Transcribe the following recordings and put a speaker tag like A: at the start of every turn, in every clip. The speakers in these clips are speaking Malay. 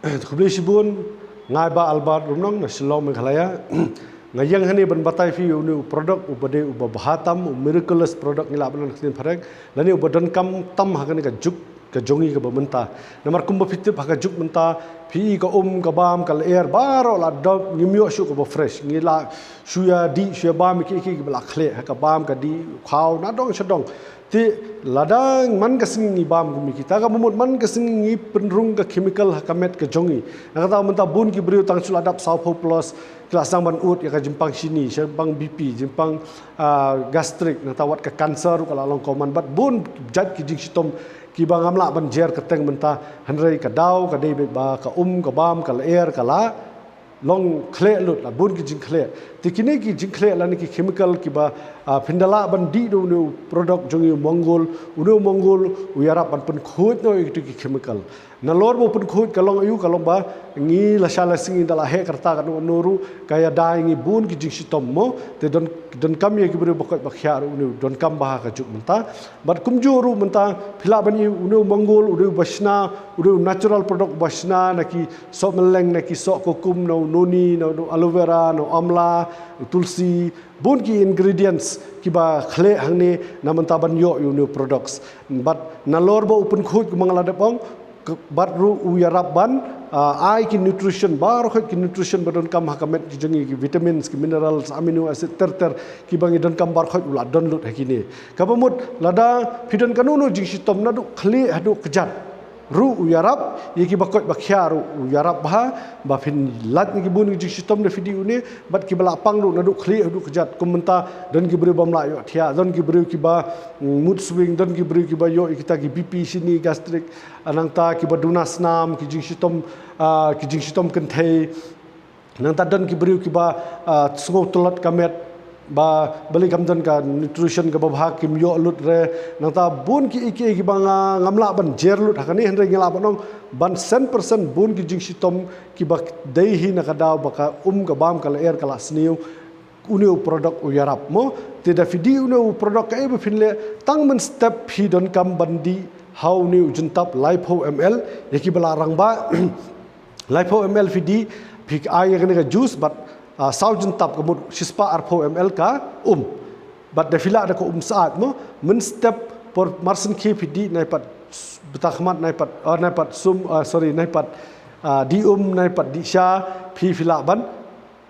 A: Kubli sibun ngai ba albar rumnong na Shillong Meghalaya ngayang hani ban batai fi uni produk ubade ubahatam miraculous produk ngila ban khin pharek lani ubadan kam tam hakani ka juk ka jongi ka bamenta namar kumba fitip haka juk menta fi ka ka bam ka air baro la dog ngimyo shu ka fresh ngila shuya di shuya bam ki bla khle haka bam ka di khaw na dong shadong ti ladang man ka singi bam gumi kita ka mumut man ka singi penrung ka chemical hakamet ka jongi nakata menta bun ki briu tang suladap South Plus kelas sang ban ut ya ka jimpang sini jimpang BP jimpang gastric natawat ka cancer kala long koman bat bun jat ki jing sitom ki bang amla ban jer ka teng menta hanrei ka daw ka dei ba ka ka bam ka air kala long khle lut la bun ki jing khle tikini ki jing khle la ni ki chemical ki ba phindala ban di do no product jongi mongol uyarap ban pen khut no itu ki chemical na lor bo pen khut kalong ayu kalong ba ngi la shala singi dala he karta kan noru kaya dai ngi bun ki jing sitom mo te don kam ye ki bru bokot bakhya unu don kam ba ka juk menta bat kumjuru menta phila ban unu mongol basna natural product basna naki sok meleng naki sok kokum no noni no aloe vera no amla tulsi bun ki ingredients ki ba khle hangne namanta ban yo new products but nalor bo upun khut mangala depong bat ru uyarap ban ai ki nutrition bar khot ki nutrition badon kam hakamet ki jangi ki vitamins ki minerals amino acid ter ki bangi don kam bar khot ula don lut hakini kabamut lada pidon kanunu jing sitom na du khli hadu kejat ru uyarap yeki bakot bakhya ru uyarap ba fin lat ni bun ji sistem de video ni bat ki bala pang ru nadu khli adu kejat komenta dan ki beri bamla yo thia don ki beri ki ba mood swing don ki beri ki ba yo kita ki BP sini gastric anang ta ki ba dunas nam ki ji sistem kenthei nang ta don ki beri ki ba sungo tolat kamet ba bali kamdan ka nutrition ka babha kim yo lut re nata bun ki iki banga ngamla ban jer lut hakani henre ngala banong ban 100% bun ki jing sitom ki bak dei hi na kada baka ka bam kala air kala sniu uneu product uyarap mo te da fidi uneu product ka ebe finle tang men step hi don kam bandi how new juntap lipo ml yaki bala rang ba lipo ml fidi pik ay ka juice but saujun tap kemud sispa arpo ml ka bat defila ada ko saat mo men step por marsen ki pidi naipat betakhmat naipat sum naipat di naipat di sha pi fila ban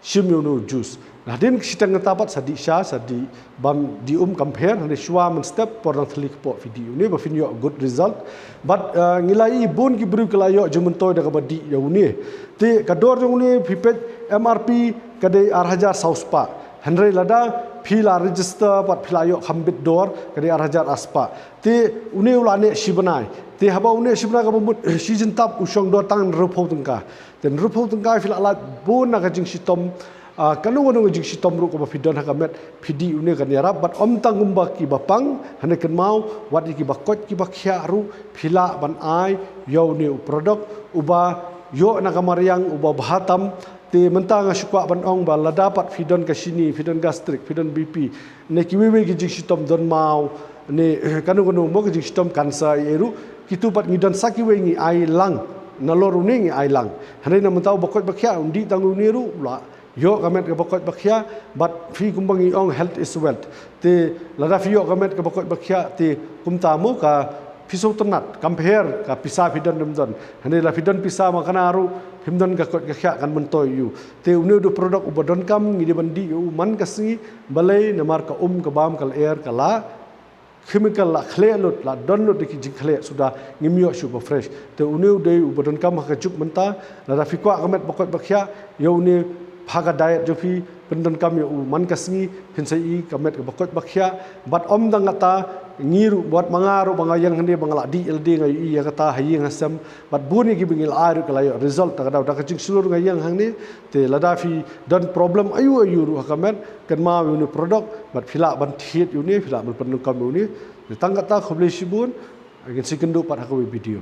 A: shimyunu juice nah din kita ngetapat sadi sha sadi bam di compare hande shwa men step por nang thlik po video ni ba finyo good result but ngilai bun ki bru kelayo jumentoy da kabadi ya uni ti kador jong ni pipet MRP kadai 8,000 sauspa henry lada phila register pat philayo khambit dor kadai 8,000 aspa ti uni ulane shibanai ti haba uni shibna ka bumut season tap usong do tang rupo tungka ten rupo tungka phila la bun na ka jing sitom kanu jing sitom ru ko bafidon hakamet phidi uni kan yarap bat om tangumba ki bapang hane kan mau wat ki bakot ki bakhya ru phila ban ai yo ni product uba yo na kamariang uba bahatam ti mentang syukwa ban ong ba la dapat fidon ka sini fidon gastric fidon BP ne kiwewe ki jing sitom don mau ne kanu mo ki jing sitom kansa eru kitu pat ngidon sakiwe ngi ai lang naloru ni ngi ai lang hane na mentau bakot bakhya undi tangu niru la yo kamet ka bakot bakhya but fi kumbangi ong health is wealth ti lada fi yo kamet ka bakot bakhya ti kumtamu ka piso tenat compare ka pisa fidon demdon hane la fidon pisa makanaru himdon ka kot ka kan mentoy yu te unu do produk ubadon kam ngidi bandi yu man kasi balai namar ka ka bam kal air kala chemical la khle lut la don lut ki jing khle sudah ngimyo super fresh te unu de ubadon kam ka juk menta la rafikwa kamet bakot bakhya yo ni phaga diet jofi pendon kam yu man kasngi hinsai kamet ka bakot bakhya bat om dangata ngiru buat mangaru bangayang hande bangala di ld ngai iya kata haying hasam bat buni ki bingil air kalayo result takada dak jing sulur ngayang hangni te ladafi dan problem ayu ru hakamet kan ma uni product bat phila ban thiet uni phila ban pendukam uni tangata khoble sibun agin sikendu pat hakawi video